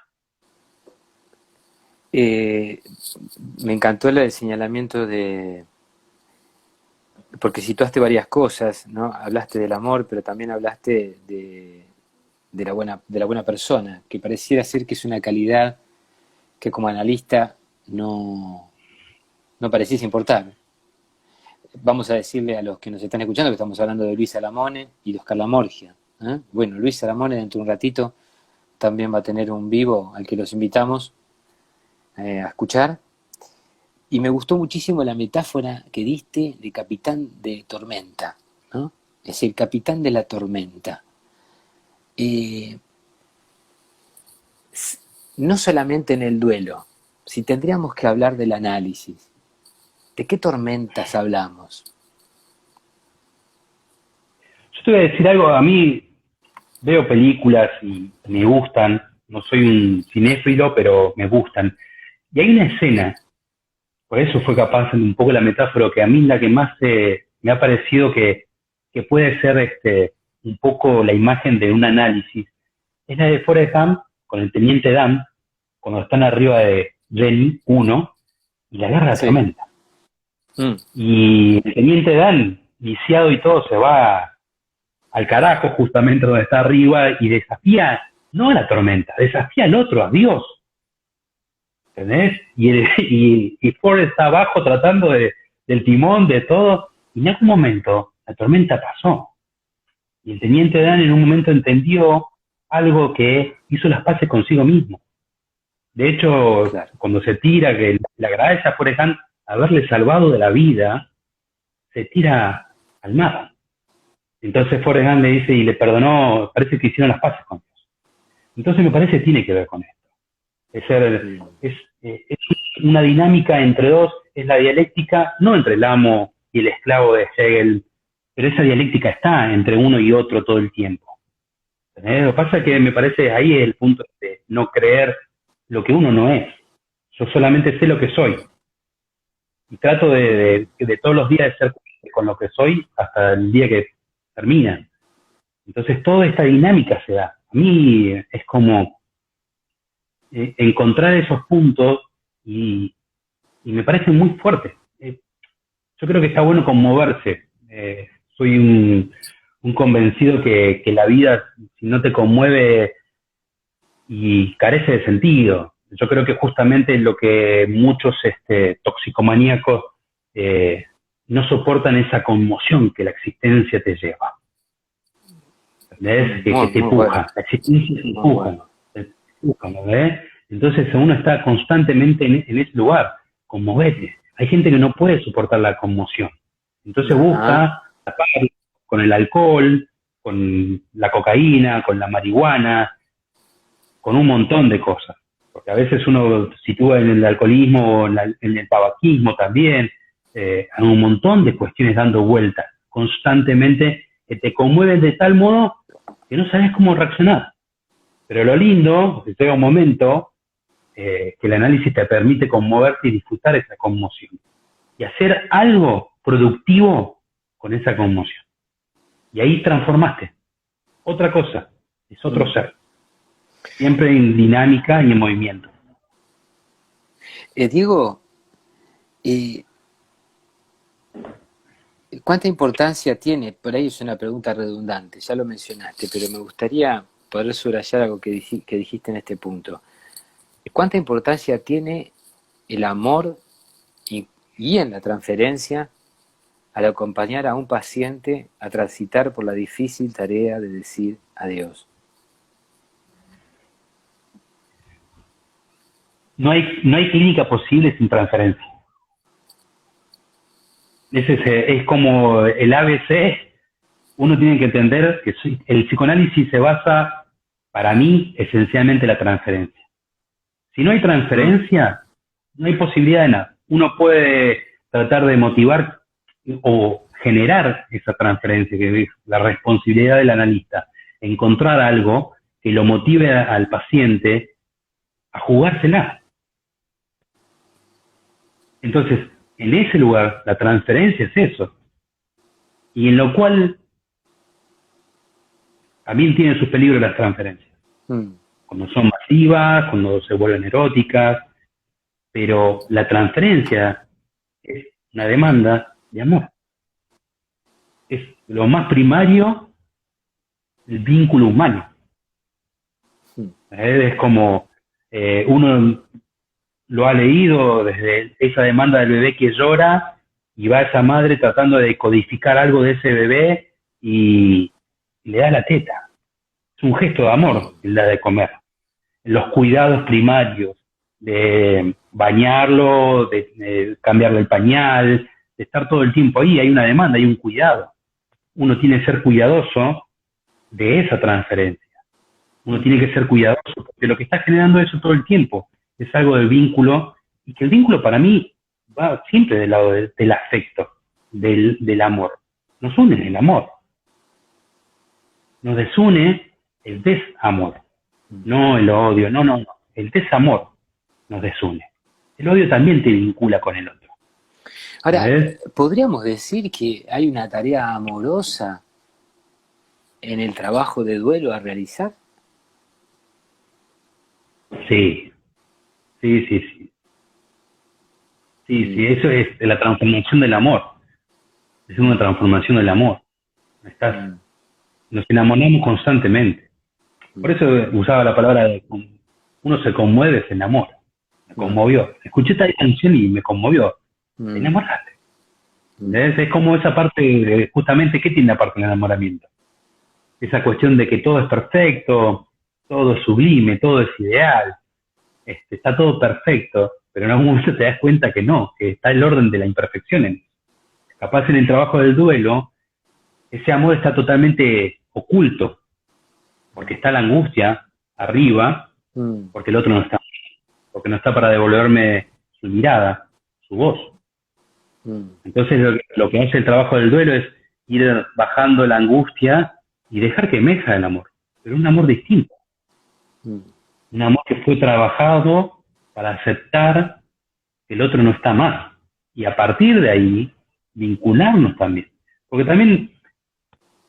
Me encantó el señalamiento porque situaste varias cosas, ¿no? Hablaste del amor, pero también hablaste de la buena persona, que pareciera ser que es una calidad que como analista no pareciese importar. Vamos a decirle a los que nos están escuchando que estamos hablando de Luis Salamone y de Oscar Lamorgia, ¿eh? Bueno, Luis Salamone dentro de un ratito también va a tener un vivo al que los invitamos a escuchar. Y me gustó muchísimo la metáfora que diste de capitán de tormenta, ¿no? Es el capitán de la tormenta. No solamente en el duelo, si tendríamos que hablar del análisis, ¿de qué tormentas hablamos? Yo te voy a decir algo, a mí veo películas y me gustan, no soy un cinéfilo, pero me gustan. Y hay una escena, por eso fue capaz de un poco la metáfora, que a mí la que más me ha parecido que puede ser un poco la imagen de un análisis, es la de Forrest Gump con el teniente Dan, cuando están arriba de Jenny 1 y le agarra la Sí. tormenta. Y el teniente Dan, viciado y todo, se va al carajo justamente donde está arriba y desafía, no a la tormenta, desafía al otro, a Dios. ¿Entendés? Y Ford está abajo tratando del timón, de todo, y en algún momento la tormenta pasó. Y el teniente Dan en un momento entendió algo que hizo las paces consigo mismo. De hecho, claro, cuando se tira, que le agradece a Forrest Gump haberle salvado de la vida, se tira al mar. Entonces Forrest Gump le dice y le perdonó, parece que hicieron las paces con Dios. Entonces me parece que tiene que ver con esto. Es una dinámica entre dos, es la dialéctica, no entre el amo y el esclavo de Hegel, pero esa dialéctica está entre uno y otro todo el tiempo. Lo que pasa es que me parece ahí es el punto de no creer lo que uno no es. Yo solamente sé lo que soy. Y trato de todos los días de ser con lo que soy hasta el día que termina. Entonces toda esta dinámica se da. A mí es como encontrar esos puntos y me parece muy fuerte. Yo creo que está bueno conmoverse. Soy un convencido que la vida, si no te conmueve y carece de sentido. Yo creo que justamente lo que muchos toxicomaníacos no soportan esa conmoción que la existencia te lleva. ¿Entendés? Que te empuja. Bueno. La existencia te empuja. Bueno. Te empuja, ¿no ves? Entonces uno está constantemente en ese lugar. Conmovete. Hay gente que no puede soportar la conmoción. Entonces busca taparlo con el alcohol, con la cocaína, con la marihuana, con un montón de cosas. Porque a veces uno se sitúa en el alcoholismo, en el tabaquismo también, hay un montón de cuestiones dando vueltas constantemente que te conmueven de tal modo que no sabes cómo reaccionar. Pero lo lindo, que llega un momento que el análisis te permite conmoverte y disfrutar esa conmoción. Y hacer algo productivo con esa conmoción. Y ahí transformaste. Otra cosa, es otro ser. Siempre en dinámica y en movimiento. Diego, ¿cuánta importancia tiene? Por ahí es una pregunta redundante, ya lo mencionaste, pero me gustaría poder subrayar algo que dijiste en este punto. ¿Cuánta importancia tiene el amor y en la transferencia al acompañar a un paciente a transitar por la difícil tarea de decir adiós? no hay clínica posible sin transferencia. Es como el ABC. Uno tiene que entender que el psicoanálisis se basa, para mí, esencialmente en la transferencia. Si no hay transferencia, no hay posibilidad de nada. Uno puede tratar de motivar o generar esa transferencia, que es la responsabilidad del analista, encontrar algo que lo motive al paciente a jugársela. Entonces, en ese lugar, la transferencia es eso. Y en lo cual también tienen sus peligros las transferencias. Cuando son masivas, cuando se vuelven eróticas, pero la transferencia es una demanda de amor. Es lo más primario del vínculo humano. Es como uno lo ha leído desde esa demanda del bebé que llora y va esa madre tratando de codificar algo de ese bebé y le da la teta. Es un gesto de amor el de comer. Los cuidados primarios de bañarlo, de cambiarle el pañal, de estar todo el tiempo ahí, hay una demanda, hay un cuidado. Uno tiene que ser cuidadoso de esa transferencia. Uno tiene que ser cuidadoso porque lo que está generando eso todo el tiempo es algo del vínculo, y que el vínculo para mí va siempre del lado del afecto, del amor. Nos une el amor. Nos desune el desamor, no el odio, no. El desamor nos desune. El odio también te vincula con el otro. Ahora, ¿podríamos decir que hay una tarea amorosa en el trabajo de duelo a realizar? Sí, eso es la transformación del amor. Es una transformación del amor. Nos enamoramos constantemente. Por eso usaba la palabra de uno se conmueve, se enamora. Me conmovió. Escuché esta canción y me conmovió. Te enamoraste. Es como esa parte, justamente, ¿qué tiene la parte del enamoramiento? Esa cuestión de que todo es perfecto, todo es sublime, todo es ideal, está todo perfecto, pero en algún momento te das cuenta que no, que está el orden de la imperfección. Capaz en el trabajo del duelo, ese amor está totalmente oculto, porque está la angustia arriba, porque el otro no está para devolverme su mirada, su voz. Entonces lo que hace el trabajo del duelo es ir bajando la angustia y dejar que emerja el amor, pero un amor distinto. Un amor que fue trabajado para aceptar que el otro no está más. Y a partir de ahí, vincularnos también. Porque también,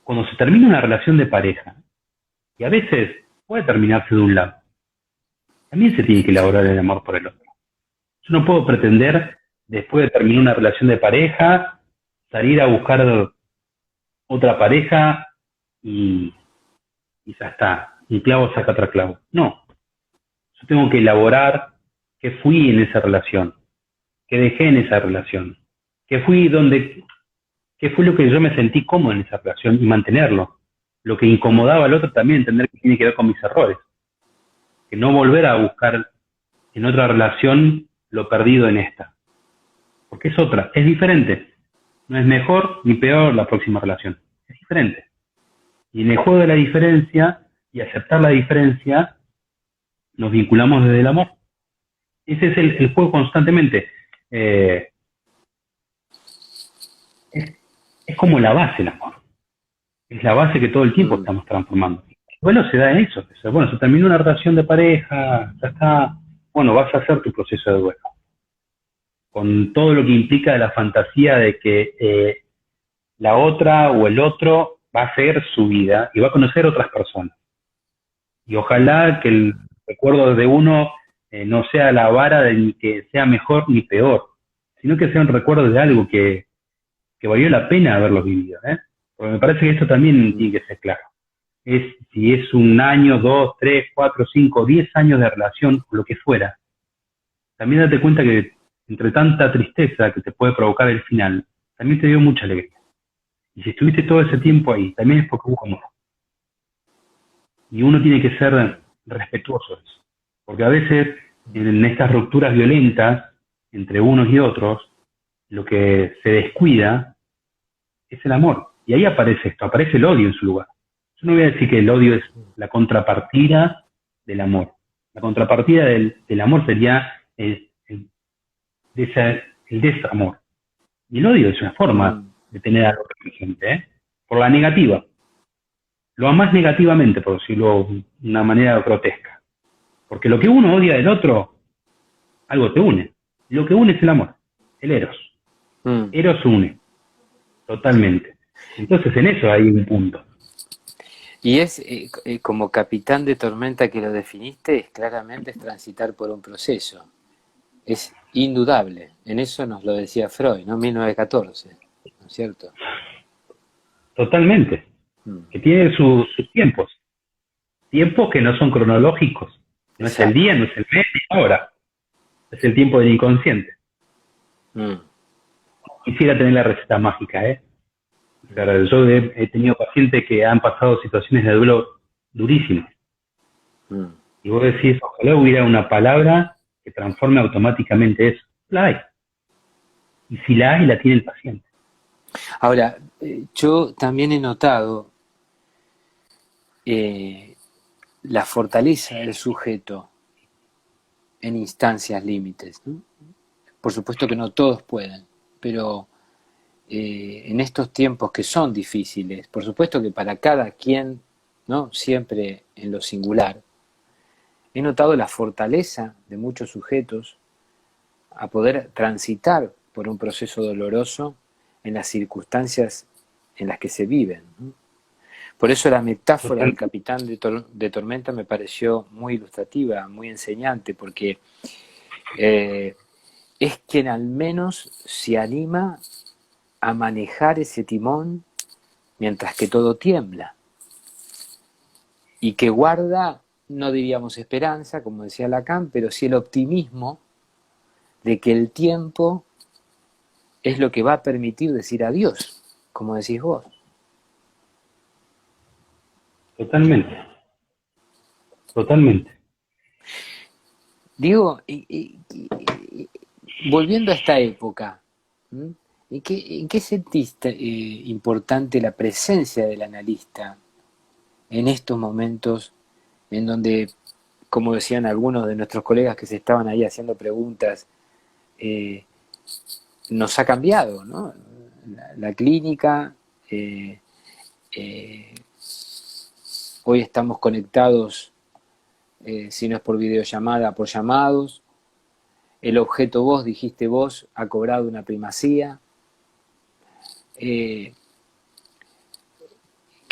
cuando se termina una relación de pareja, y a veces puede terminarse de un lado, también se tiene que elaborar el amor por el otro. Yo no puedo pretender, después de terminar una relación de pareja, salir a buscar otra pareja y ya está. Un clavo saca otro clavo. No. Yo tengo que elaborar qué fui en esa relación, qué dejé en esa relación, qué fue lo que yo me sentí cómodo en esa relación y mantenerlo. Lo que incomodaba al otro también, entender que tiene que ver con mis errores. Que no volver a buscar en otra relación lo perdido en esta. Porque es diferente. No es mejor ni peor la próxima relación. Es diferente. Y en el juego de la diferencia y aceptar la diferencia, nos vinculamos desde el amor. Ese es el juego constantemente. Es como la base el amor. Es la base que todo el tiempo estamos transformando. Bueno, se da en eso. Bueno, se terminó una relación de pareja, ya está. Bueno, vas a hacer tu proceso de duelo. Con todo lo que implica de la fantasía de que la otra o el otro va a hacer su vida y va a conocer otras personas. Y ojalá que el recuerdo de uno no sea la vara de ni que sea mejor ni peor, sino que sea un recuerdo de algo que valió la pena haberlo vivido. Porque me parece que esto también tiene que ser claro. Si es 1 año, 2, 3, 4, 5, 10 años de relación, o lo que fuera, también date cuenta que entre tanta tristeza que te puede provocar el final, también te dio mucha alegría. Y si estuviste todo ese tiempo ahí, también es porque hubo amor. Y uno tiene que ser respetuoso de eso. Porque a veces en estas rupturas violentas entre unos y otros, lo que se descuida es el amor. Y ahí aparece esto, aparece el odio en su lugar. Yo no voy a decir que el odio es la contrapartida del amor. La contrapartida del amor sería el desamor. Y el odio es una forma de tener algo presente, ¿eh? Por la negativa. Lo amás negativamente, por decirlo de una manera grotesca. Porque lo que uno odia del otro, algo te une. Lo que une es el amor, el eros. Eros une, totalmente. Entonces en eso hay un punto. Y es, como capitán de tormenta que lo definiste, es claramente es transitar por un proceso. Es indudable. En eso nos lo decía Freud, ¿no? 1914, ¿no es cierto? Totalmente. Que tiene sus tiempos. Tiempos que no son cronológicos. No es el día, no es el mes, ni ahora. Es el tiempo del inconsciente. Quisiera tener la receta mágica, ¿eh? Claro, yo he tenido pacientes que han pasado situaciones de duelo durísimas. Y vos decís, ojalá hubiera una palabra que transforme automáticamente eso. La hay. Y si la hay, la tiene el paciente. Ahora, yo también he notado la fortaleza del sujeto en instancias límites, ¿no? Por supuesto que no todos pueden, pero en estos tiempos que son difíciles, por supuesto que para cada quien, ¿no? Siempre en lo singular, he notado la fortaleza de muchos sujetos a poder transitar por un proceso doloroso en las circunstancias en las que se viven, ¿no? Por eso la metáfora del capitán de tormenta me pareció muy ilustrativa, muy enseñante, porque es quien al menos se anima a manejar ese timón mientras que todo tiembla, y que guarda, no diríamos esperanza, como decía Lacan, pero sí el optimismo de que el tiempo es lo que va a permitir decir adiós, como decís vos. Totalmente. Totalmente. Digo, volviendo a esta época, ¿en qué sentiste importante la presencia del analista en estos momentos en donde, como decían algunos de nuestros colegas que se estaban ahí haciendo preguntas, nos ha cambiado, ¿no? La clínica, hoy estamos conectados, si no es por videollamada, por llamados. El objeto vos, dijiste vos, ha cobrado una primacía. ¿Qué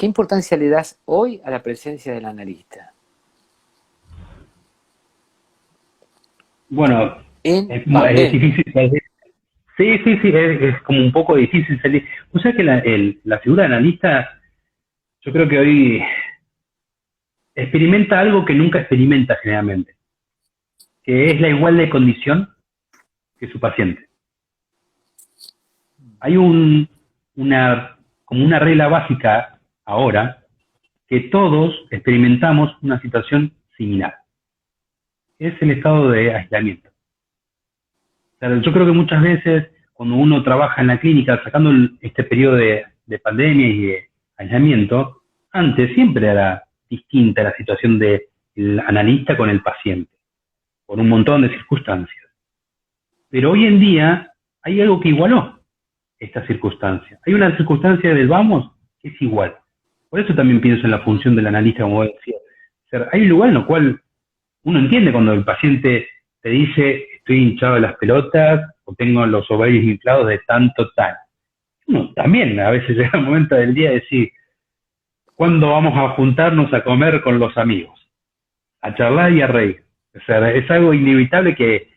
importancia le das hoy a la presencia del analista? Bueno, es difícil salir. Sí, es como un poco difícil salir. O sea que la figura de analista, yo creo que hoy experimenta algo que nunca experimenta generalmente, que es la igual de condición que su paciente. Hay como una regla básica ahora, que todos experimentamos una situación similar. Es el estado de aislamiento. O sea, yo creo que muchas veces cuando uno trabaja en la clínica, sacando este periodo de pandemia y de aislamiento, antes siempre era distinta la situación del analista con el paciente, por un montón de circunstancias. Pero hoy en día hay algo que igualó esta circunstancia. Hay una circunstancia del vamos que es igual. Por eso también pienso en la función del analista, como decía. O sea, hay un lugar en el cual uno entiende cuando el paciente te dice estoy hinchado de las pelotas o tengo los ovarios inflados de tanto tal. Uno también a veces llega el momento del día de decir, ¿cuándo vamos a juntarnos a comer con los amigos? A charlar y a reír. O sea, es algo inevitable que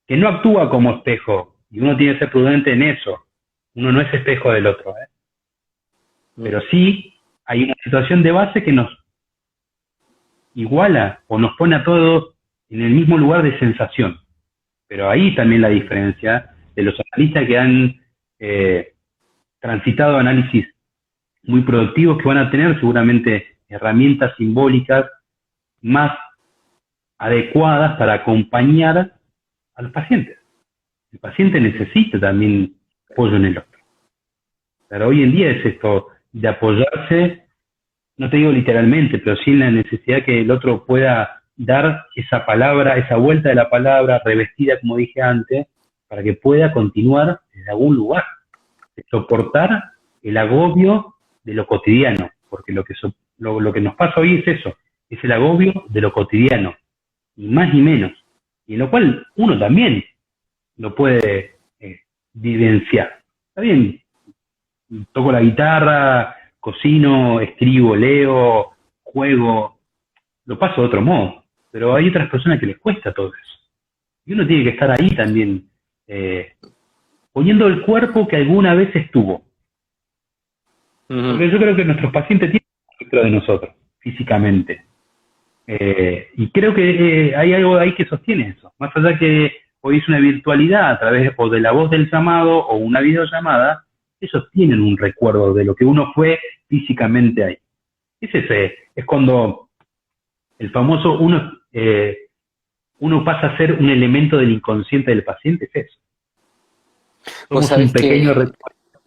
no actúa como espejo, y uno tiene que ser prudente en eso. Uno no es espejo del otro, ¿eh? Pero sí hay una situación de base que nos iguala o nos pone a todos en el mismo lugar de sensación. Pero ahí también la diferencia de los analistas que han transitado análisis muy productivos, que van a tener seguramente herramientas simbólicas más adecuadas para acompañar a los pacientes. El paciente necesita también apoyo en el otro. Pero hoy en día es esto de apoyarse, no te digo literalmente, pero sí en la necesidad que el otro pueda dar esa palabra, esa vuelta de la palabra revestida, como dije antes, para que pueda continuar desde algún lugar, de soportar el agobio de lo cotidiano, porque lo que nos pasa hoy es eso, es el agobio de lo cotidiano, ni más ni menos, y en lo cual uno también lo puede vivenciar. Está bien, toco la guitarra, cocino, escribo, leo, juego, lo paso de otro modo, pero hay otras personas que les cuesta todo eso. Y uno tiene que estar ahí también, poniendo el cuerpo que alguna vez estuvo. Porque yo creo que nuestros pacientes tienen un registro de nosotros, físicamente. Y creo que hay algo ahí que sostiene eso. Más allá que hoy es una virtualidad a través o de la voz del llamado o una videollamada, ellos tienen un recuerdo de lo que uno fue físicamente ahí. Es cuando el famoso uno pasa a ser un elemento del inconsciente del paciente, es eso. Somos un pequeño recuerdo.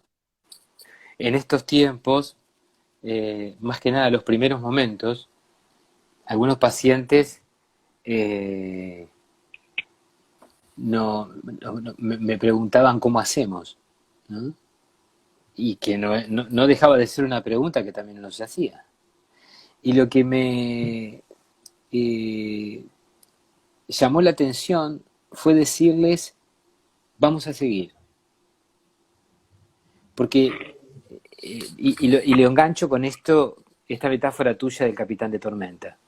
En estos tiempos, más que nada los primeros momentos, algunos pacientes me preguntaban cómo hacemos, ¿no? Y que no dejaba de ser una pregunta que también nos hacía. Y lo que me llamó la atención fue decirles, vamos a seguir. Porque, y lo engancho con esta metáfora tuya del capitán de tormenta.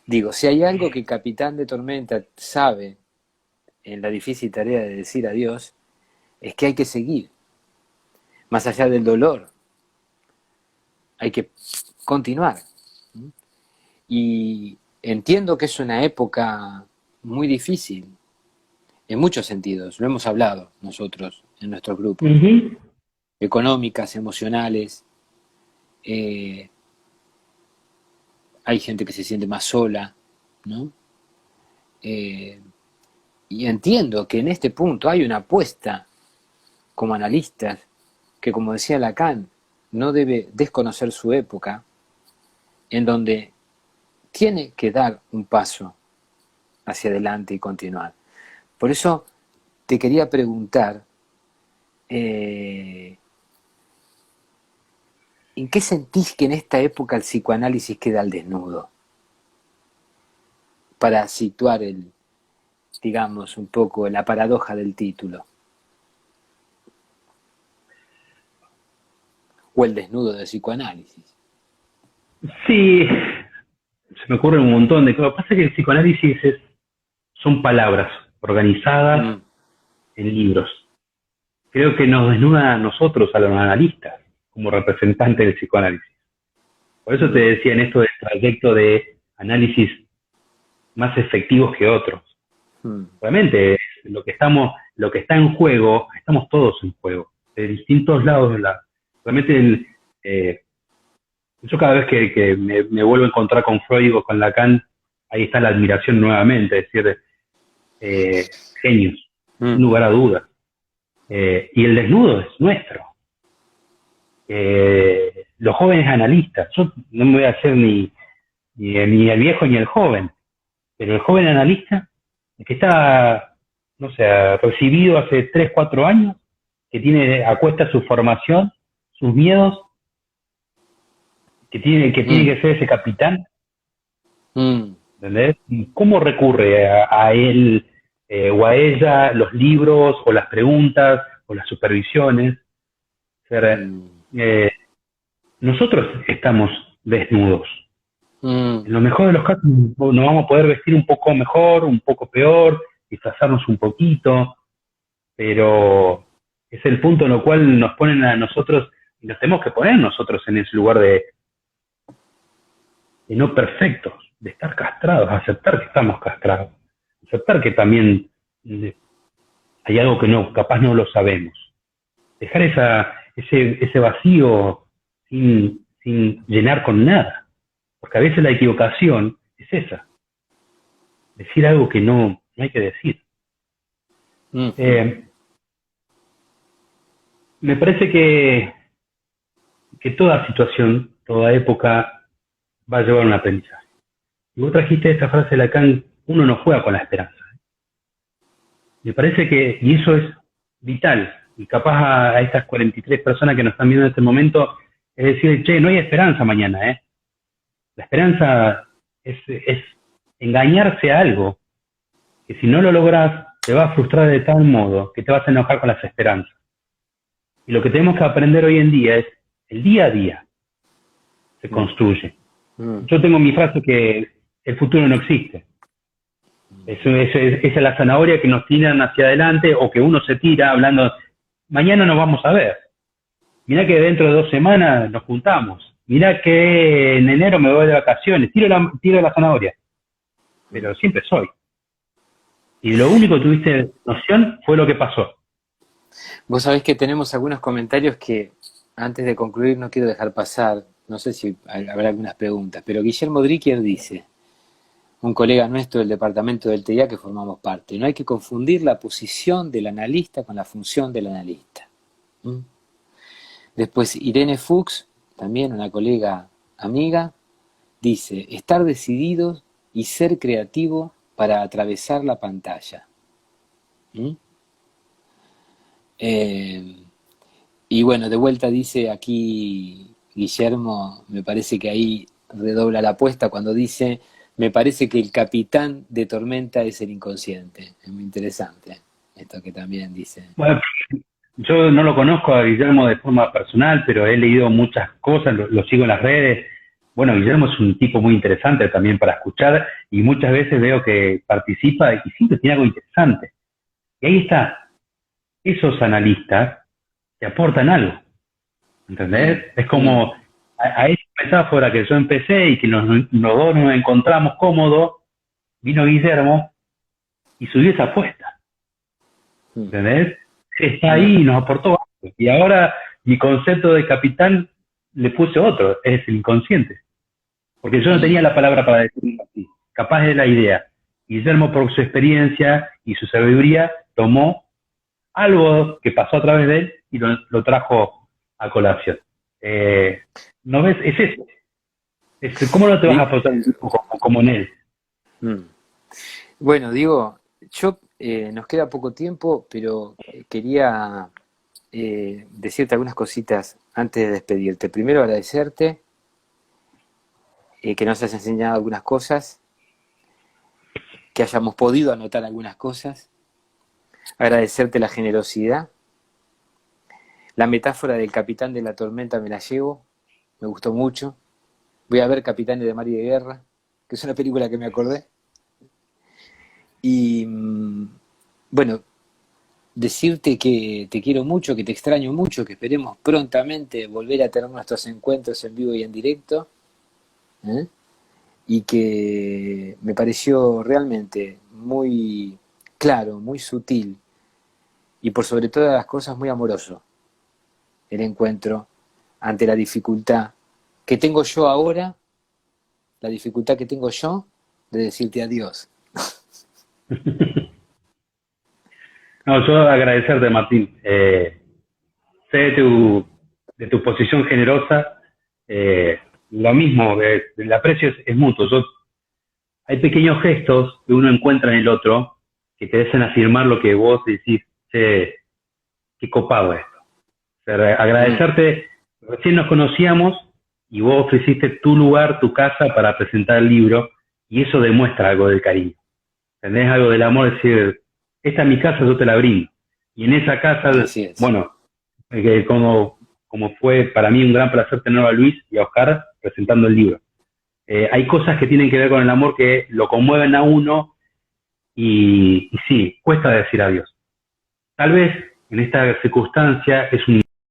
Digo, si hay algo que el capitán de tormenta sabe en la difícil tarea de decir adiós, es que hay que seguir. Más allá del dolor, hay que continuar. Y entiendo que es una época muy difícil, en muchos sentidos, lo hemos hablado nosotros en nuestros grupos, económicas, emocionales, hay gente que se siente más sola, ¿no? Y entiendo que en este punto hay una apuesta como analistas que, como decía Lacan, no debe desconocer su época, en donde tiene que dar un paso hacia adelante y continuar. Por eso te quería preguntar, ¿en qué sentís que en esta época el psicoanálisis queda al desnudo? Para situar digamos, un poco la paradoja del título. O el desnudo del psicoanálisis. Sí, se me ocurre un montón de cosas. Lo que pasa es que el psicoanálisis son palabras organizadas en libros. Creo que nos desnuda a nosotros, a los analistas, como representantes del psicoanálisis. Por eso te decía en esto del trayecto de análisis más efectivos que otros. Obviamente, lo que está en juego, estamos todos en juego, de distintos lados. Realmente, yo cada vez que me vuelvo a encontrar con Freud o con Lacan, ahí está la admiración nuevamente, es decir, genios, sin lugar a dudas. Y el desnudo es nuestro. Los jóvenes analistas, yo no me voy a hacer ni el viejo ni el joven, pero el joven analista, el que está, no sé, recibido hace 3, 4 años, que tiene a cuesta su formación, sus miedos, que tiene que ser ese capitán, ¿entendés? ¿Cómo recurre a él o a ella los libros o las preguntas o las supervisiones? Nosotros estamos desnudos. En lo mejor de los casos nos vamos a poder vestir un poco mejor, un poco peor, disfrazarnos un poquito, pero es el punto en el cual nos ponen a nosotros, y nos tenemos que poner nosotros en ese lugar de no perfectos, de estar castrados, aceptar que estamos castrados, aceptar que también hay algo que capaz no lo sabemos. Dejar ese vacío sin llenar con nada. Porque a veces la equivocación es esa. decir algo que no hay que decir. Me parece que toda situación, toda época va a llevar un aprendizaje. Y vos trajiste esta frase de Lacan, uno no juega con la esperanza. Me parece que, y eso es vital, y capaz a estas 43 personas que nos están viendo en este momento, es decir, che, no hay esperanza mañana, ¿eh? La esperanza es engañarse a algo, que si no lo logras, te va a frustrar de tal modo que te vas a enojar con las esperanzas. Y lo que tenemos que aprender hoy en día es, el día a día se construye. Yo tengo mi frase que el futuro no existe. Esa es la zanahoria que nos tiran hacia adelante o que uno se tira hablando, mañana nos vamos a ver. Mirá que dentro de 2 semanas nos juntamos. Mirá que en enero me voy de vacaciones. Tiro la zanahoria. Pero siempre soy. Y lo único que tuviste noción fue lo que pasó. Vos sabés que tenemos algunos comentarios que antes de concluir no quiero dejar pasar. No sé si habrá algunas preguntas, pero Guillermo Dricker dice, un colega nuestro del departamento del TIA que formamos parte, no hay que confundir la posición del analista con la función del analista. Después Irene Fuchs, también una colega amiga, dice, estar decidido y ser creativo para atravesar la pantalla. Y bueno, de vuelta dice aquí Guillermo, me parece que ahí redobla la apuesta cuando dice, me parece que el capitán de Tormenta es el inconsciente. Es muy interesante esto que también dice. Bueno, yo no lo conozco a Guillermo de forma personal, pero he leído muchas cosas, lo sigo en las redes. Bueno, Guillermo es un tipo muy interesante también para escuchar y muchas veces veo que participa y siempre tiene algo interesante. Y ahí está, esos analistas te aportan algo, ¿entendés? Es como a esa metáfora que yo empecé y que los dos nos encontramos cómodos, vino Guillermo y subió esa apuesta, ¿entendés? Está ahí y nos aportó algo. Y ahora mi concepto de capitán le puse otro, es el inconsciente. Porque yo no tenía la palabra para decirlo así. Capaz de la idea. Guillermo, por su experiencia y su sabiduría, tomó algo que pasó a través de él y lo trajo a colación. ¿No ves? Es eso. ¿Cómo no te vas a aportar un tipo como en él? Bueno, digo, yo nos queda poco tiempo, pero quería decirte algunas cositas antes de despedirte. Primero agradecerte que nos has enseñado algunas cosas, que hayamos podido anotar algunas cosas, agradecerte la generosidad, la metáfora del capitán de la tormenta me la llevo, me gustó mucho, voy a ver Capitanes de Mar y de Guerra, que es una película que me acordé, y bueno, decirte que te quiero mucho, que te extraño mucho, que esperemos prontamente volver a tener nuestros encuentros en vivo y en directo, y que me pareció realmente muy claro, muy sutil y por sobre todas las cosas muy amoroso el encuentro ante la dificultad que tengo yo ahora, la dificultad que tengo yo de decirte adiós. No, yo agradecerte, Martín. Sé de tu posición generosa. Lo mismo, el aprecio es mutuo. Hay pequeños gestos que uno encuentra en el otro que te hacen afirmar lo que vos decís. Qué copado esto. O sea, agradecerte. Recién nos conocíamos y vos ofreciste tu lugar, tu casa para presentar el libro y eso demuestra algo del cariño. ¿Entendés? Algo del amor, decir, esta es mi casa, yo te la brindo. Y en esa casa, bueno, como fue para mí un gran placer tener a Luis y a Oscar presentando el libro. Hay cosas que tienen que ver con el amor que lo conmueven a uno y sí, cuesta decir adiós. Tal vez en esta circunstancia es un